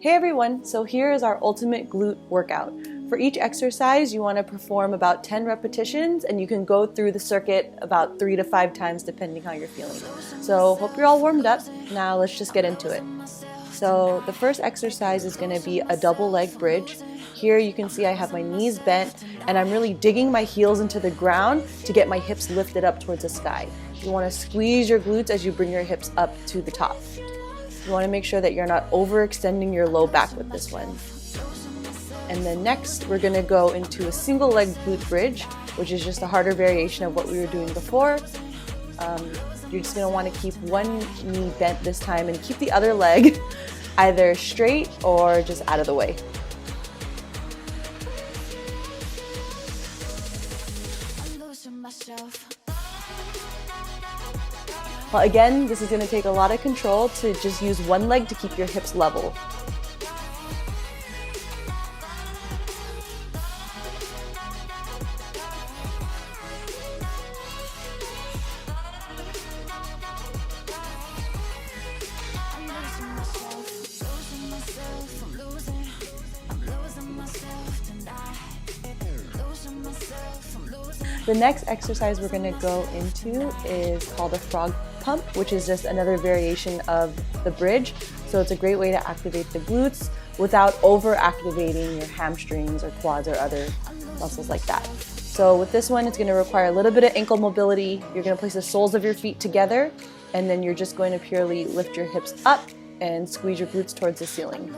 Hey everyone, so here is our ultimate glute workout. For each exercise, you want to perform about 10 repetitions and you can go through the circuit about 3 to 5 times depending how you're feeling. So hope you're all warmed up. Now let's just get into it. So the first exercise is going to be a double leg bridge. Here you can see I have my knees bent and I'm really digging my heels into the ground to get my hips lifted up towards the sky. You want to squeeze your glutes as you bring your hips up to the top. You want to make sure that you're not overextending your low back with this one. And then next, we're going to go into a single leg glute bridge, which is just a harder variation of what we were doing before. You're just going to want to keep one knee bent this time and keep the other leg either straight or just out of the way. Well, again, this is going to take a lot of control to just use one leg to keep your hips level. The next exercise we're going to go into is called a frog pump, which is just another variation of the bridge. So it's a great way to activate the glutes without over-activating your hamstrings or quads or other muscles like that. So with this one, it's going to require a little bit of ankle mobility. You're going to place the soles of your feet together, and then you're just going to purely lift your hips up and squeeze your glutes towards the ceiling.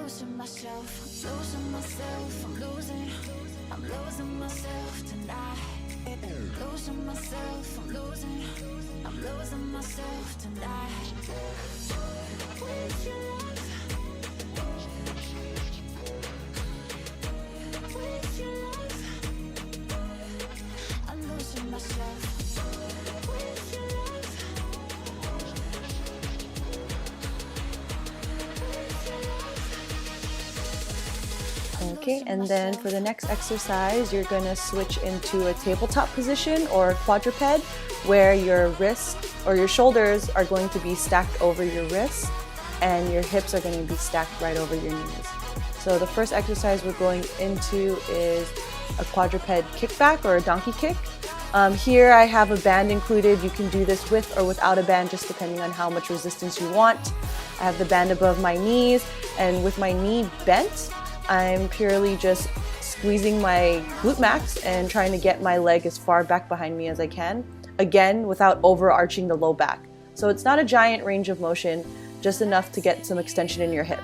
Okay, and then for the next exercise, you're going to switch into a tabletop position or quadruped, where your wrists or your shoulders are going to be stacked over your wrists and your hips are going to be stacked right over your knees. So the first exercise we're going into is a quadruped kickback or a donkey kick. Here I have a band included. You can do this with or without a band, just depending on how much resistance you want. I have the band above my knees, and with my knee bent, I'm purely just squeezing my glute max and trying to get my leg as far back behind me as I can, again without overarching the low back. So it's not a giant range of motion, just enough to get some extension in your hip.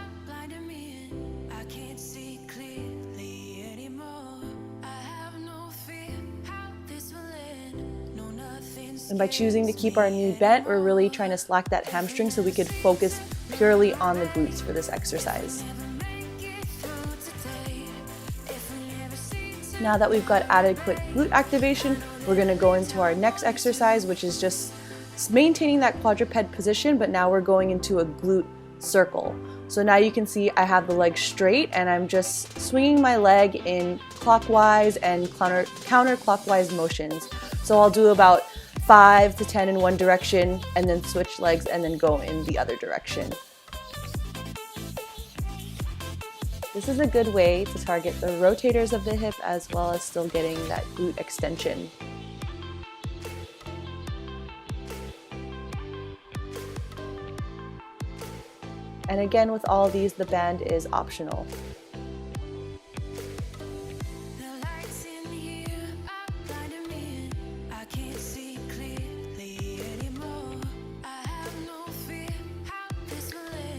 And by choosing to keep our knee bent, we're really trying to slack that hamstring so we could focus purely on the glutes for this exercise. Now that we've got adequate glute activation, we're going to go into our next exercise, which is just maintaining that quadruped position, but now we're going into a glute circle. So now you can see I have the leg straight and I'm just swinging my leg in clockwise and counterclockwise motions. So I'll do about 5 to 10 in one direction and then switch legs and then go in the other direction. This is a good way to target the rotators of the hip as well as still getting that glute extension. And again, with all of these, the band is optional.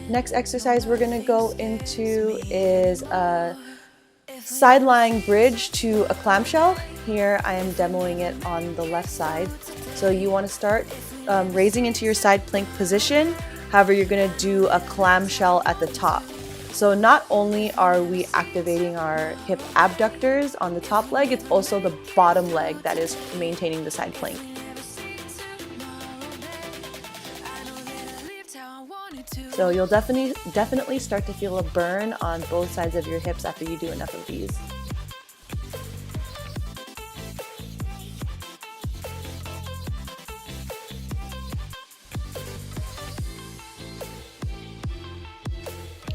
Next exercise we're going to go into is a sideline bridge to a clamshell. Here I am demoing it on the left side. So you want to start raising into your side plank position. However, you're going to do a clamshell at the top. So not only are we activating our hip abductors on the top leg, it's also the bottom leg that is maintaining the side plank. So you'll definitely start to feel a burn on both sides of your hips after you do enough of these.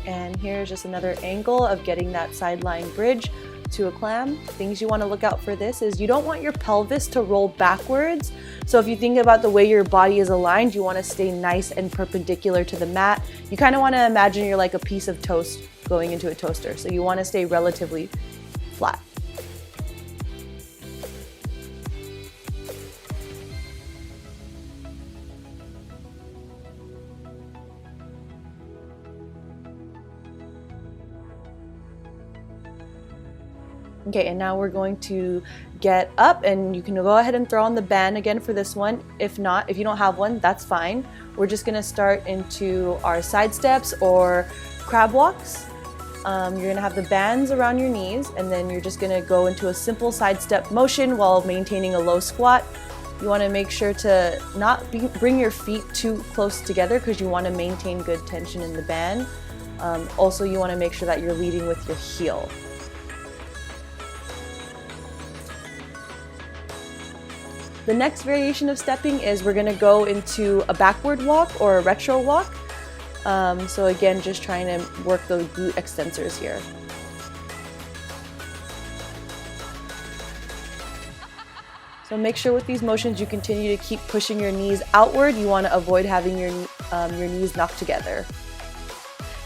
And And here's just another angle of getting that sideline bridge to a clam. Things you want to look out for this is you don't want your pelvis to roll backwards. So if you think about the way your body is aligned, you want to stay nice and perpendicular to the mat. You kind of want to imagine you're like a piece of toast going into a toaster. So you want to stay relatively flat. Okay, and now we're going to get up, and you can go ahead and throw on the band again for this one. If not, if you don't have one, that's fine. We're just gonna start into our side steps or crab walks. You're gonna have the bands around your knees, and then you're just gonna go into a simple side step motion while maintaining a low squat. You wanna make sure to not bring your feet too close together because you wanna maintain good tension in the band. Also, you wanna make sure that you're leading with your heel. The next variation of stepping is we're going to go into a backward walk or a retro walk. So again, just trying to work those glute extensors here. So make sure with these motions you continue to keep pushing your knees outward. You want to avoid having your knees knocked together.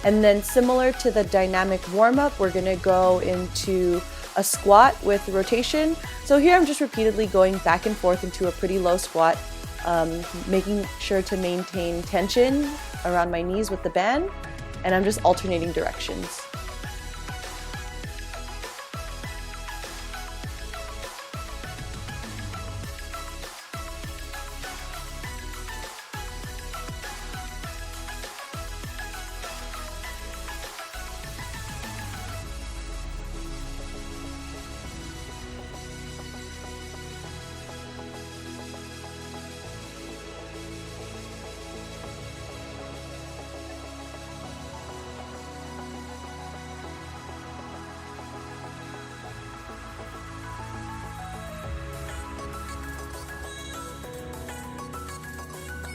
And then similar to the dynamic warm-up, we're going to go into a squat with rotation. So here I'm just repeatedly going back and forth into a pretty low squat, making sure to maintain tension around my knees with the band, and I'm just alternating directions.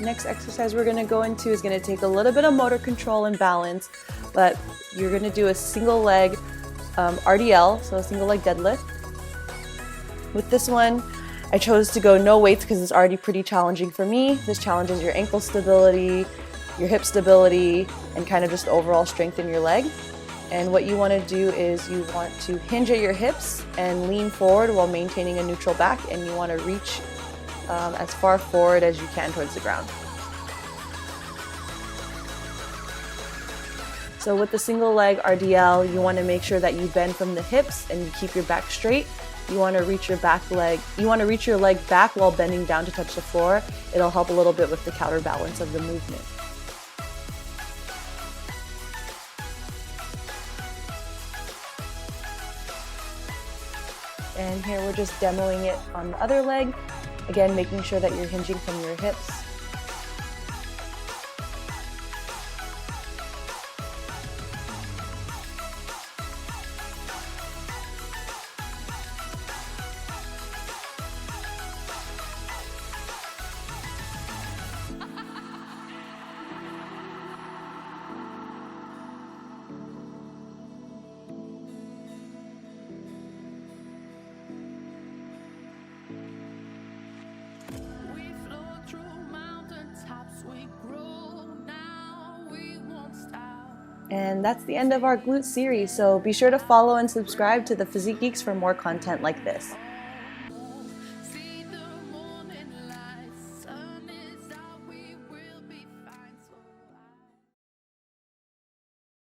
Next exercise we're going to go into is going to take a little bit of motor control and balance, but you're going to do a single leg RDL, so a single leg deadlift. With this one, I chose to go no weights because it's already pretty challenging for me. This challenges your ankle stability, your hip stability, and kind of just overall strength in your leg. And what you want to do is you want to hinge at your hips and lean forward while maintaining a neutral back, and you want to reach as far forward as you can towards the ground. So with the single leg RDL, you want to make sure that you bend from the hips and you keep your back straight. You want to reach your leg back while bending down to touch the floor. It'll help a little bit with the counterbalance of the movement. And here we're just demoing it on the other leg. Again, making sure that you're hinging from your hips. And that's the end of our glute series, so be sure to follow and subscribe to the Physique Geeks for more content like this.